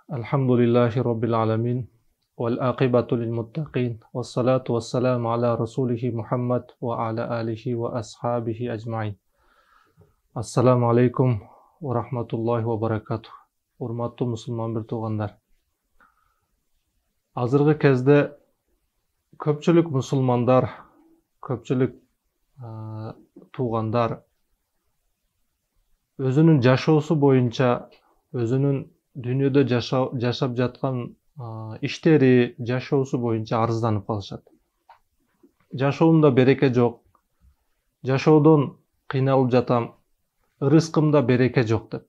Alhamdulillahi Rabbil alamin. Wal aqibatu lil muttaqin. Wassalatu wassalamu ala rasulihi Muhammad wa ala alihi wa ashabihi ajma'in. Assalamu alaikum wa rahmatullahi wa barakatuh. Урматтуу мусулман бир туугандар. Азыркы кезде көпчүлүк мусулмандар, көпчүлүк туугандар өзүнүн жашоосу боюнча, өзүнүн дүйнөдө жашап жаткан иштери, жашоосу боюнча арызданып калышат. Жашоомдо береке жок, жашоодон кыйналып жатам, рызкымда береке жок деп.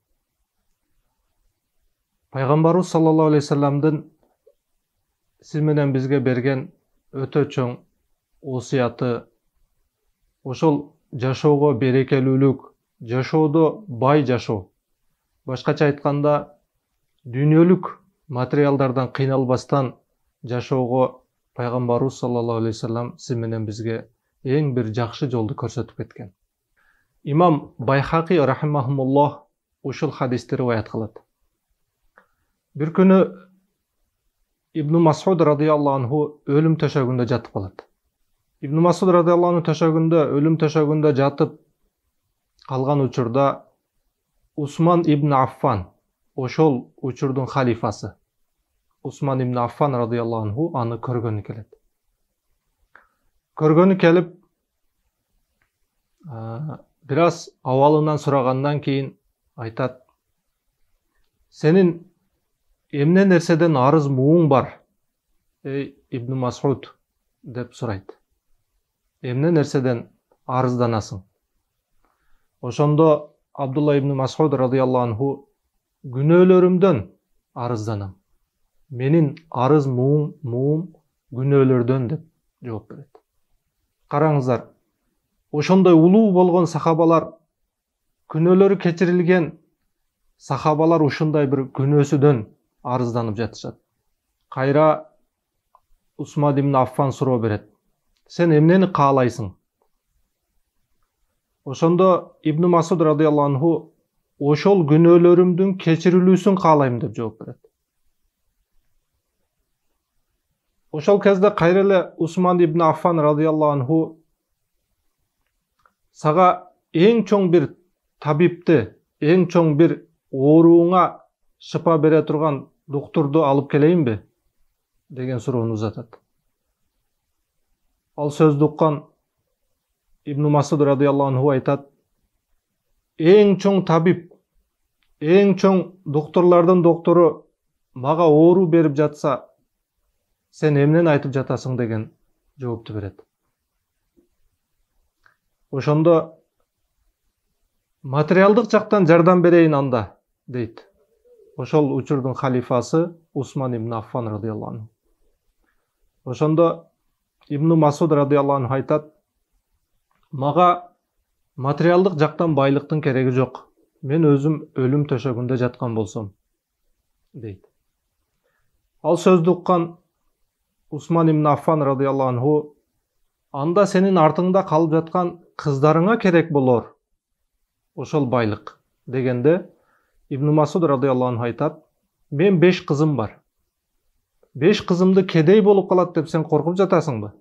Пайгамбарыбыз саллаллаху алейхи вассаламдын сиз менен бизге берген өтө чоң осуяты ошол жашоого берекелүүлүк, жашоодо бай жашоо. Башкача айтканда, дүйнөлүк материалдардан кыйналбастан жашоого пайгамбарыбыз саллаллаху алейхи вассалам сиз менен бизге эң бир жакшы жолду көрсөтүп кеткен. Имам Байхақи рахимахумуллах ушул хадисти риваят кылат. Bir күнү Ибн Масуд радияллаху анху өлүм төшөгүндө жатып калат. Ибн Масуд радияллаху анху өлүм төшөгүндө жатып калган учурда Усман ибн Аффан, ошол учурдун халифасы Усман ибн Аффан радияллаху анху аны көргөнү келет. Көргөнү келип, бир аз абалынан сурагандан кийин айтат: "Сенин эмне нерседен арыз мууң бар, эй Ибн Масуд?" деп сурайт. Эмне нерседен арызданасың? Ошондо Абдулла ибн Масуд радияллаху анху: "Күнөөлөрүмдөн арызданам. Менин арыз муум күнөөлөрдөн" деп жооп берет. Караңыздар, ошондой улуу болгон сахабалар, күнөөлөрү кечирилген сахабалар ушундай бир күнөөсүдөн арызданып жатышат. Кайра Усман ибн Аффан суроо берет: "Сен эмнени каалайсың?" Ошондо Ибн Масуд радияллаху анху: "Ошол күнөөлөрүмдүн кечирилүүсүн каалайм" деп жооп берет. Ошол кезде кайра эле Усман ибн Аффан радияллаху анху: "Сага эң чоң бир табипти, эң чоң бир ооруңа шыпа бере турган доктурду алып келейинби?" деген суроону узатат. Ал сөздү уккан Ибн Масуд радияллаху анху айтат: "Эң чоң табип, эң чоң доктурлардын доктору мага оору берип жатса, сен эмнени айтып жатасың?" деген жоопту берет. Ошондо: "Материалдык жактан жардам берейин анда", дейт ошол учурдун халифасы Усман ибн Аффан радияллаху анху. Ошондо Ибн Масуд радияллаху анху айтат: "Мага материалдык жактан байлыктын кереги жок. Мен өзүм өлүм төшөгүндө жаткан болсом", дейт. Ал сөздү уккан Усман ибн Аффан радияллаху анху: "Анда сенин артыңда калып жаткан кыздарыңа керек болор ошол байлык", дегенде Ибн Масуд радияллаху анху айтат: "Мен 5 кызым бар. 5 кызымды кедей болуп калат деп сен коркуп жатасыңбы?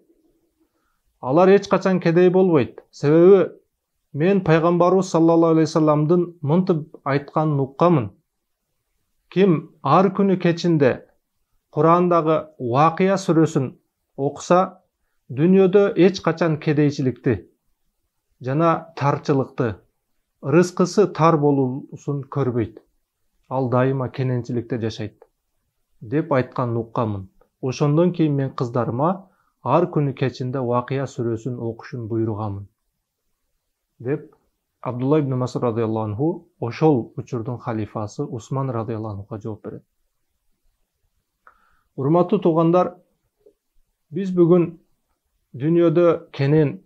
Алар эч качан кедей болбойт. Себеби мен пайгамбарыбыз саллаллаху алейхи вассаламдын мынтип айтканын укканмын. Ким ар күнү кечинде Курандагы Вакыя сүрөсүн окуса, дүйнөдө эч качан кедейчиликти жана тарчылыкты, рызкысы тар болуусун көрбөйт. Ал дайыма кененчиликте жашайт" деп айтканын укканмын. Ошондон кийин мен кыздарыма ар күнү кечинде Вакыя сүрөсүн окушун буйруганмын, деп Абдулла ибн Масуд радияллаху анху ошол учурдун халифасы Усман радияллаху анхуга жооп берет. Урматтуу туугандар, биз бүгүн дүйнөдө кенен,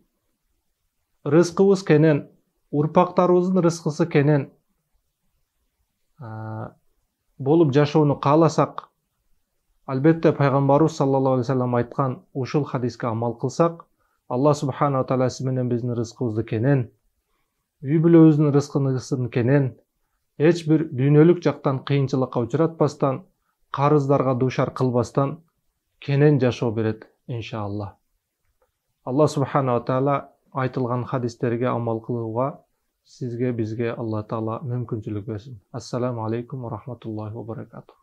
рызкыбыз кенен, урпактарыбыздын рызкысы кенен болуп жашоону кааласак, албетте пайгамбарыбыз саллаллаху алейхи вассалам айткан ушул хадиске амал кылсак, Алла субхана тааля сиз менен биздин рызкыбызды кенен, үй бүлөбүздүн рызкысын кенен, эч бир дүйнөлүк жактан кыйынчылыкка учуратпастан, карыздарга дуушар кылбастан кенен жашоо берет иншалла. Алла субханала таала айтылган хадистерге амал кылууга сизге бизге Алла таала мүмкүнчүлүк берсин. Ассаламу алейкум ва рахматуллахи ва баракатух.